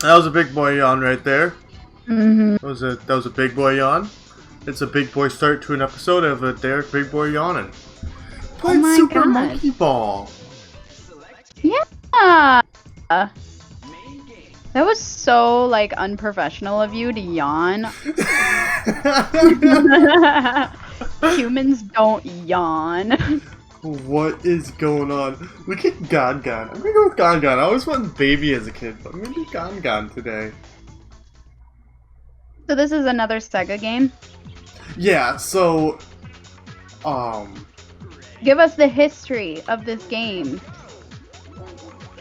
That was a big boy yawn right there. Mm-hmm. That was a big boy yawn. It's a big boy start to an episode of a Derek Big Boy Yawning. Oh Played my Super god. Monkey Ball. Yeah. That was so, like, unprofessional of you to yawn. Humans don't yawn. What is going on? Look at Gangan. I'm gonna go with Gangan. I always wanted Baby as a kid, but I'm gonna do Gangan today. So this is another Sega game? Yeah, so... Give us the history of this game.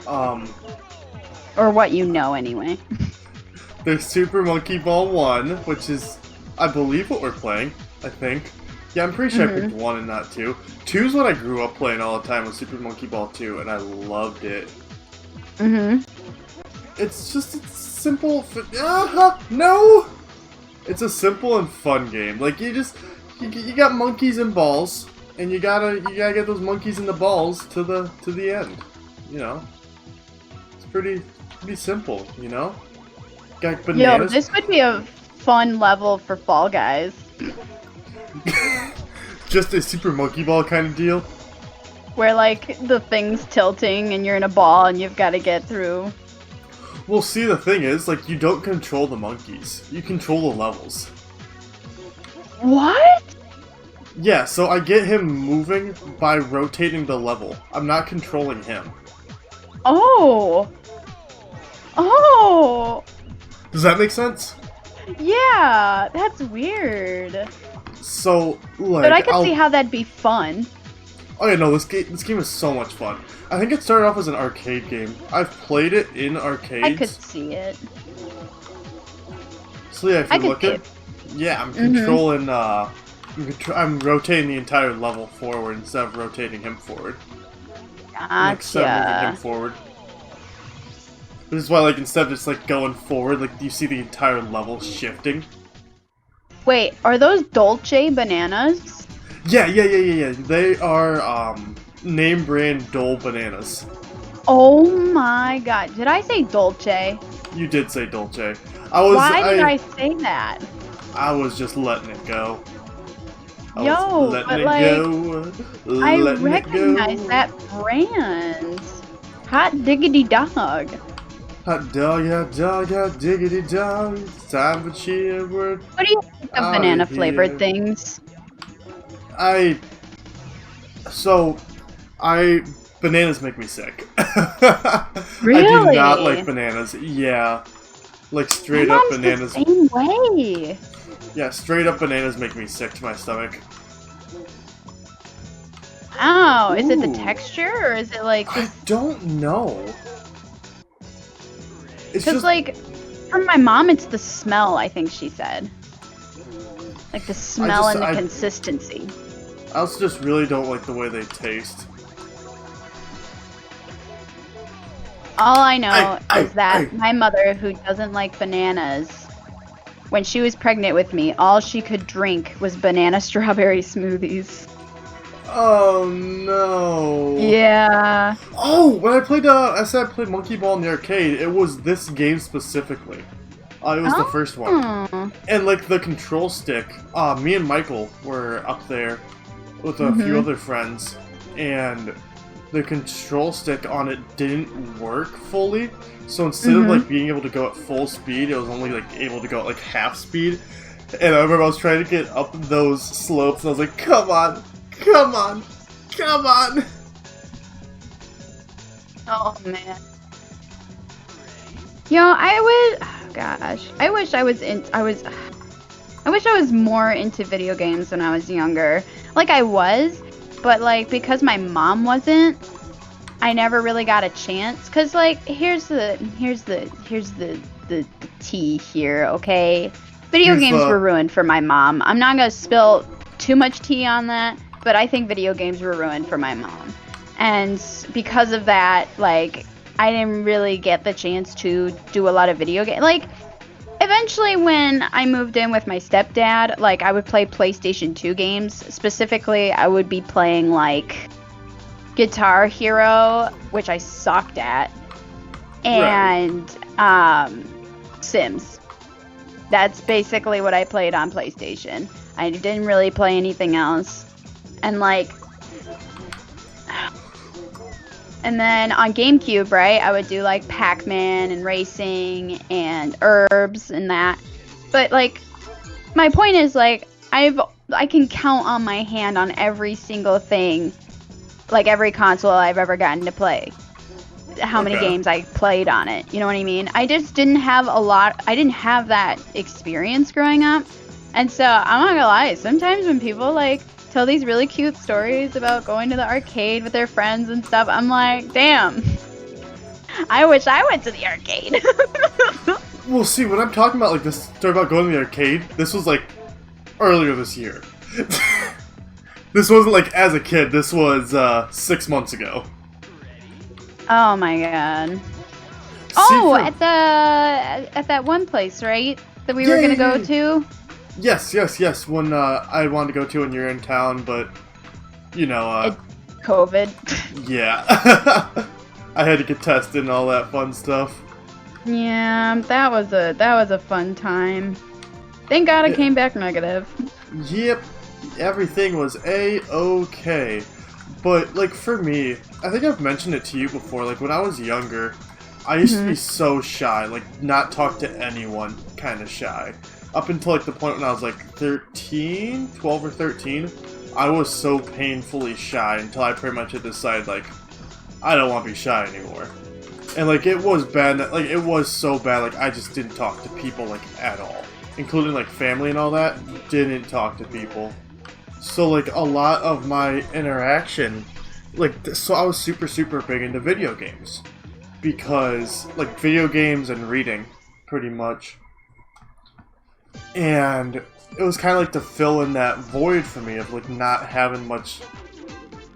Or what you know, anyway. There's Super Monkey Ball 1, which is, I believe, what we're playing, I think. Yeah, I'm pretty sure I picked 1 and not 2. 2 is what I grew up playing all the time with Super Monkey Ball 2, and I loved it. It's just a simple... no! It's a simple and fun game. Like, you got monkeys and balls, and you gotta get those monkeys and the balls to the end. You know? It's pretty simple, you know? Got bananas. Yo, this would be a fun level for Fall Guys. Just a Super Monkey Ball kind of deal? Where, like, the thing's tilting and you're in a ball and you've got to get through. Well, see, the thing is, like, you don't control the monkeys. You control the levels. What? Yeah, so I get him moving by rotating the level. I'm not controlling him. Oh! Oh! Does that make sense? Yeah, that's weird. So, like, But I could see how that'd be fun. Oh yeah, no, this game is so much fun. I think it started off as an arcade game. I've played it in arcades. I could see it. So yeah, if you look at, yeah, I'm controlling. I'm rotating the entire level forward instead of rotating him forward. Gotcha. Instead of moving him forward. This is why, like, instead of just like going forward, like you see the entire level shifting. Wait, are those Dolce bananas? Yeah. They are name brand Dole bananas. Oh my god! Did I say Dolce? You did say Dolce. Why did I say that? I was just letting it go. Yo, but like, I recognize that brand. Hot diggity dog. Hot diggity dog. It's time for cheer. What do you think of banana flavored things? Bananas make me sick. Really? I do not like bananas. Yeah. Like straight up bananas. The same way. Yeah, straight up bananas make me sick to my stomach. Oh, is it the texture or is it like I don't know. It's just like from my mom it's the smell, I think she said. Like the smell and the consistency. I also just really don't like the way they taste. All I know is that my mother, who doesn't like bananas, when she was pregnant with me, all she could drink was banana strawberry smoothies. Oh no. Yeah. Oh, when I said I played Monkey Ball in the arcade, it was this game specifically. It was the first one. And like the control stick, me and Michael were up there with a few other friends, and the control stick on it didn't work fully. So instead of like being able to go at full speed, it was only like able to go at like half speed. And I remember I was trying to get up those slopes, and I was like, come on! Come on! Come on! Oh man. Yo, I wish I was more into video games when I was younger. Like I was, but like because my mom wasn't, I never really got a chance. Cause like here's the tea here, okay? Video games were ruined for my mom. I'm not gonna spill too much tea on that, but I think video games were ruined for my mom. And because of that, like, I didn't really get the chance to do a lot of video games. Like, eventually when I moved in with my stepdad, like, I would play PlayStation 2 games. Specifically, I would be playing, like, Guitar Hero, which I sucked at. and Sims. That's basically what I played on PlayStation. I didn't really play anything else. And like, and then on GameCube, right, I would do like Pac-Man and racing and herbs and that. But like, my point is like, I can count on my hand on every single thing, like every console I've ever gotten to play. How many games I played on it, you know what I mean? I just didn't have I didn't have that experience growing up. And so, I'm not gonna lie, sometimes when people like tell these really cute stories about going to the arcade with their friends and stuff, I'm like, damn, I wish I went to the arcade. Well, see, when I'm talking about like this story about going to the arcade, this was like earlier this year. This wasn't like as a kid, this was 6 months ago. Oh my god. Oh, at that one place, right? That we were gonna go to? Yes. When I wanted to go to when you're in town, but you know, COVID. Yeah. I had to get tested and all that fun stuff. Yeah, that was a fun time. Thank God I came back negative. Yep. Everything was A-okay. But, like, for me, I think I've mentioned it to you before, like, when I was younger, I used to be so shy, like, not talk to anyone, kind of shy. Up until, like, the point when I was, like, 12 or 13, I was so painfully shy until I pretty much had decided, like, I don't want to be shy anymore. And, like, it was bad, like, it was so bad, like, I just didn't talk to people, like, at all. Including, like, family and all that, didn't talk to people. So, like, a lot of my interaction, like, so I was super big into video games. Because, like, video games and reading, pretty much. And it was kind of like to fill in that void for me of, like, not having much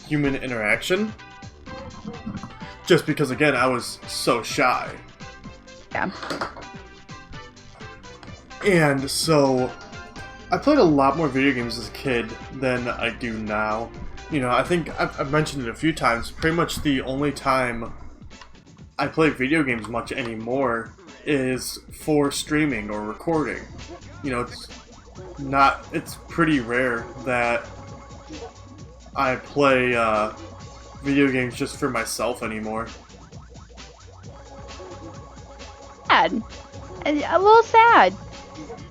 human interaction. Just because, again, I was so shy. Yeah. And so, I played a lot more video games as a kid than I do now. You know, I think I've mentioned it a few times. Pretty much the only time I play video games much anymore is for streaming or recording. You know, it's pretty rare that I play video games just for myself anymore. Sad. A little sad.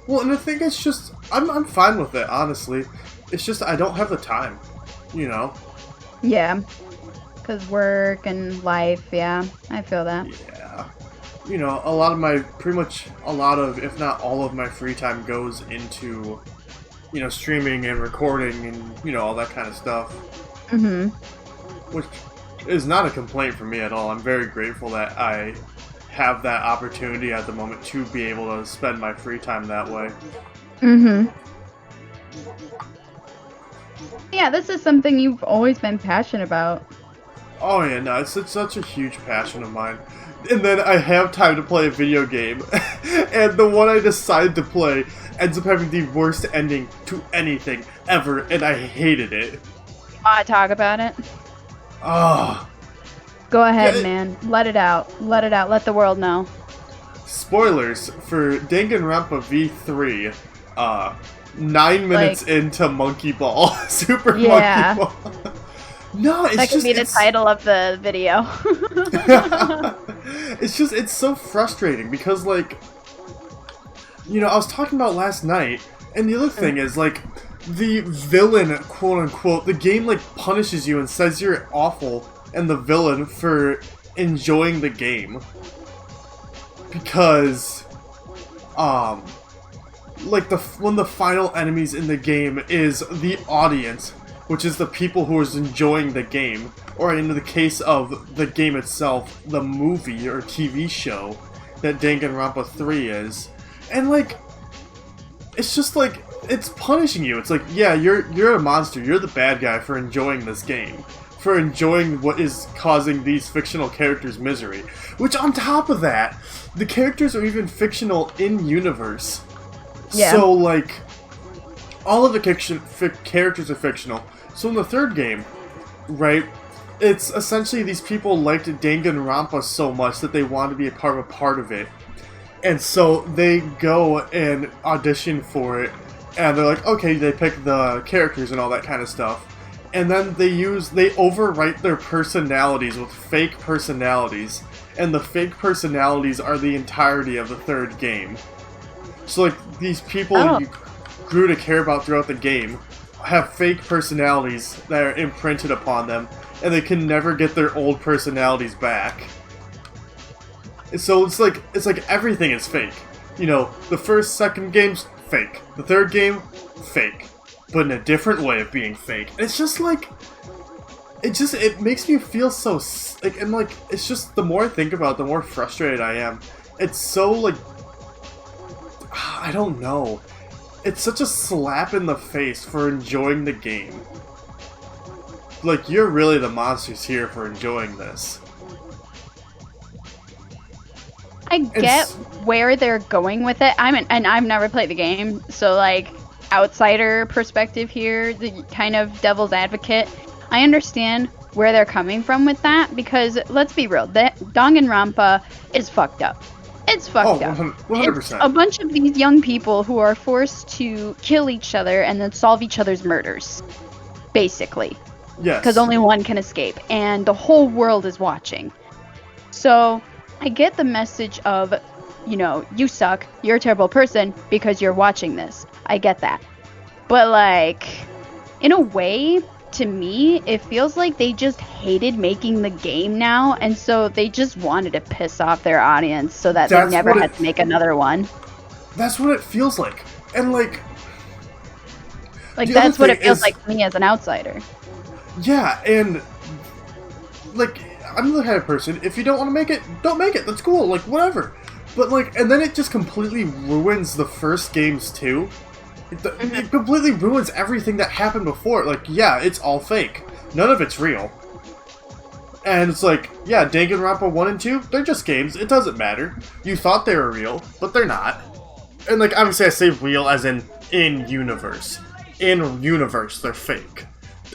Well, and I think it's just, I'm fine with it, honestly. It's just I don't have the time, you know? Yeah. Because work and life, yeah. I feel that. Yeah. You know, a lot of, if not all of my free time goes into, you know, streaming and recording and, you know, all that kind of stuff. Mm-hmm. Which is not a complaint for me at all. I'm very grateful that I have that opportunity at the moment to be able to spend my free time that way. Mm-hmm. Yeah, this is something you've always been passionate about. Oh yeah, no, it's such a huge passion of mine. And then I have time to play a video game, and the one I decide to play ends up having the worst ending to anything ever, and I hated it. Want to talk about it? Ah. Go ahead, man. Let it out. Let it out. Let the world know. Spoilers for Danganronpa V3. 9 minutes into Monkey Ball. Super Monkey Ball. No, it's that could be the title of the video. It's so frustrating because, like, you know, I was talking about last night, and the other thing is, like, the villain, quote unquote, the game, like, punishes you and says you're awful and the villain for enjoying the game. Because, like, one of the final enemies in the game is the audience, which is the people who is enjoying the game, or in the case of the game itself, the movie or TV show that Danganronpa 3 is. And, like, it's just like, it's punishing you. It's like, yeah, you're a monster, you're the bad guy for enjoying this game, for enjoying what is causing these fictional characters misery. Which, on top of that, the characters are even fictional in-universe. Yeah. So, like, all of the characters are fictional. So in the third game, right, it's essentially these people liked Danganronpa so much that they wanted to be a part of it. And so they go and audition for it, and they're like, okay, they pick the characters and all that kind of stuff. And then they overwrite their personalities with fake personalities, and the fake personalities are the entirety of the third game. So like these people you grew to care about throughout the game have fake personalities that are imprinted upon them, and they can never get their old personalities back. So it's like everything is fake. You know, the second game's fake. The third game, fake. But in a different way of being fake. It's just like, it makes me feel so, like, and like, it's just, the more I think about it, the more frustrated I am. It's so, like, I don't know. It's such a slap in the face for enjoying the game. Like, you're really the monsters here for enjoying this. I get where they're going with it. And I've never played the game, so like, outsider perspective here, the kind of devil's advocate, I understand where they're coming from with that, because let's be real, that Danganronpa is fucked up. It's fucked up. 100%. It's a bunch of these young people who are forced to kill each other and then solve each other's murders, basically. Yes. Because only one can escape, and the whole world is watching. So I get the message of, you know, you suck, you're a terrible person because you're watching this. I get that. But like, in a way, to me, it feels like they just hated making the game now, and so they just wanted to piss off their audience so that they never had to make another one. That's what it feels like. And like that's what it feels like to me as an outsider. Yeah, and like, I'm the kind of person, if you don't want to make it, don't make it. That's cool, like, whatever. But like, and then it just completely ruins the first games too. It completely ruins everything that happened before. Like, yeah, it's all fake. None of it's real. And it's like, yeah, Danganronpa 1 and 2, they're just games. It doesn't matter. You thought they were real, but they're not. And like, obviously I say real as in universe. In universe, they're fake.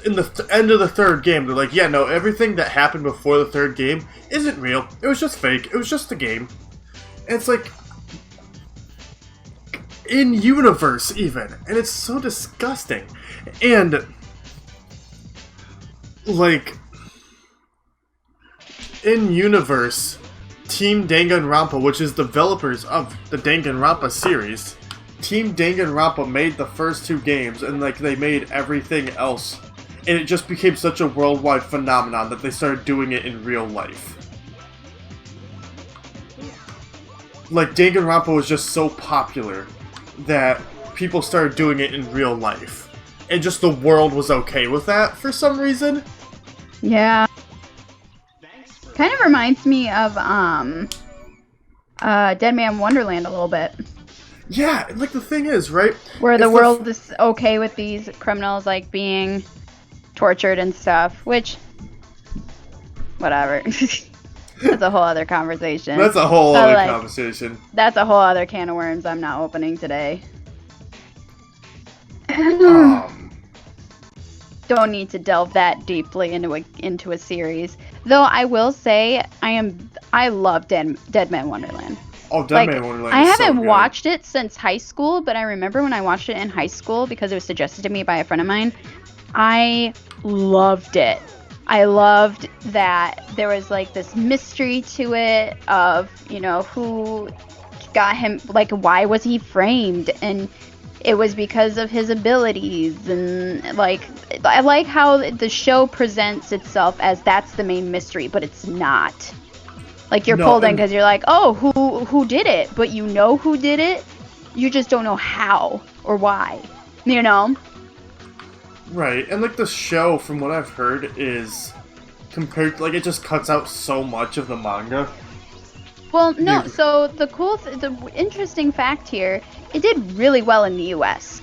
In the end of the third game, they're like, yeah, no, everything that happened before the third game isn't real. It was just fake. It was just a game. And it's like, in universe even, and it's so disgusting. And like, in universe, Team Danganronpa, which is developers of the Danganronpa series, Team Danganronpa made the first two games, and like, they made everything else, and it just became such a worldwide phenomenon that they started doing it in real life. Like, Danganronpa was just so popular that people started doing it in real life. And just the world was okay with that for some reason. Yeah. Kind of reminds me of Dead Man Wonderland a little bit. Yeah, like the thing is, right? Where the world is okay with these criminals like being tortured and stuff, which, whatever. That's a whole other conversation. That's a whole other conversation. That's a whole other can of worms I'm not opening today. Don't need to delve that deeply into a series. Though I will say I love Dead Man Wonderland. Oh, Dead Man Wonderland. I haven't watched it since high school, but I remember when I watched it in high school because it was suggested to me by a friend of mine. I loved it. I loved that there was like this mystery to it of, you know, who got him, like, why was he framed, and it was because of his abilities, and like, I like how the show presents itself as that's the main mystery, but it's not. Like, you're pulled in because you're like, oh, who did it? But you know who did it, you just don't know how or why, you know? Right, and like the show, from what I've heard, is compared, like, it just cuts out so much of the manga. Well, no, so the interesting fact here, it did really well in the US.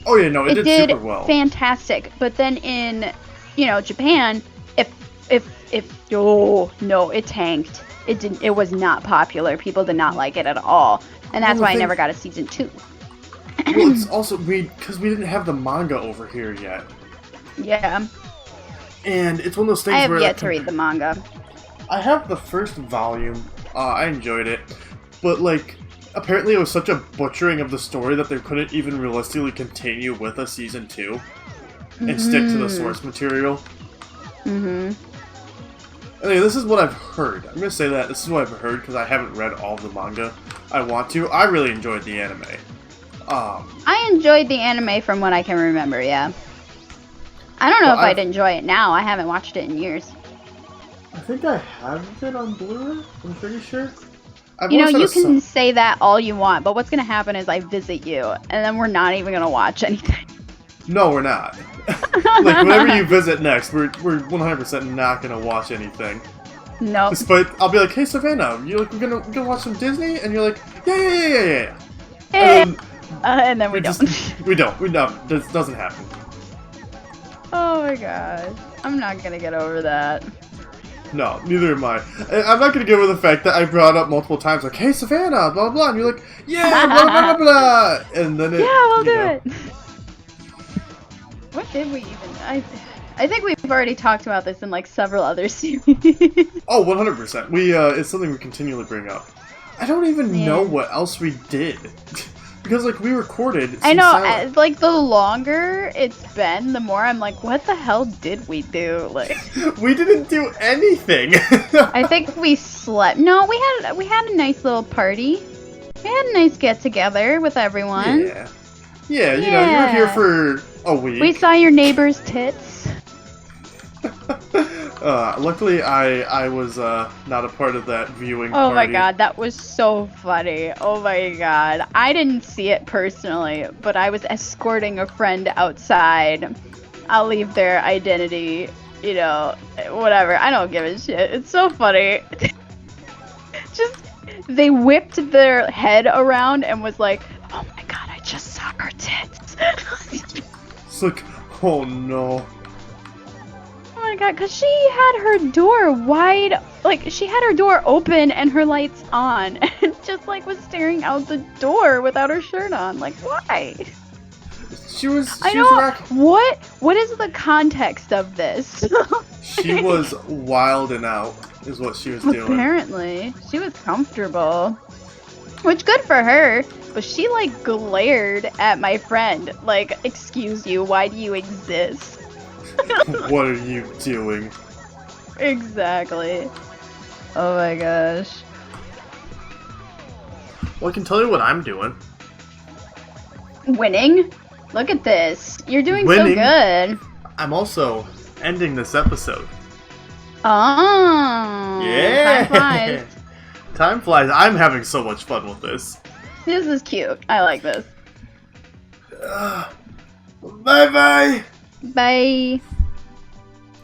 Oh yeah, no, it did super well. Fantastic. But then in, you know, Japan, it tanked. It was not popular. People did not like it at all. And that's why I never got a season 2. Well, it's also because we didn't have the manga over here yet. Yeah. And it's one of those things I have where yet to read the manga. I have the first volume. I enjoyed it, but like apparently it was such a butchering of the story that they couldn't even realistically continue with a season 2 and stick to the source material. Anyway, this is what I've heard. I'm gonna say that this is what I've heard because I haven't read all of the manga. I want to. I really enjoyed the anime. I enjoyed the anime from what I can remember. Yeah. I don't know if I'd enjoy it now. I haven't watched it in years. I think I have it on Blu-ray. I'm pretty sure. You can say that all you want, but what's gonna happen is I visit you, and then we're not even gonna watch anything. No, we're not. Like, whenever you visit next, we're 100% not gonna watch anything. No. Despite, I'll be like, hey, Savannah, we're gonna watch some Disney? And you're like, yeah. And then we don't. We don't. This doesn't happen. Oh my god. I'm not gonna get over that. No, neither am I. I'm not gonna get over the fact that I brought up multiple times, like, hey, Savannah, blah, blah, and you're like, yeah, blah, blah, blah, blah. And then we'll do it. What did we even... I think we've already talked about this in, like, several other series. Oh, 100%. It's something we continually bring up. I don't even know what else we did. Because, like, we recorded... I know, like, the longer it's been, the more I'm like, what the hell did we do? Like, we didn't do anything! I think we slept. No, we had a nice little party. We had a nice get-together with everyone. Yeah, you know, you were here for a week. We saw your neighbor's tits. Luckily, I was not a part of that viewing party. Oh my god, that was so funny. Oh my god. I didn't see it personally, but I was escorting a friend outside. I'll leave their identity, you know, whatever. I don't give a shit. It's so funny. Just, they whipped their head around and was like, oh my god, I just saw her tits. It's like, oh no. Oh my god, because she had her door wide, like, she had her door open and her lights on, and just, like, was staring out the door without her shirt on. Like, why? She was what is the context of this? She was wilding out, is what she was doing. Apparently. She was comfortable. Which, good for her, but she, like, glared at my friend. Like, excuse you, why do you exist? What are you doing? Exactly. Oh my gosh. Well, I can tell you what I'm doing. Winning? Look at this. You're doing so good. I'm also ending this episode. Oh. Yeah. Time flies. Time flies. I'm having so much fun with this. This is cute. I like this. Bye-bye. Bye.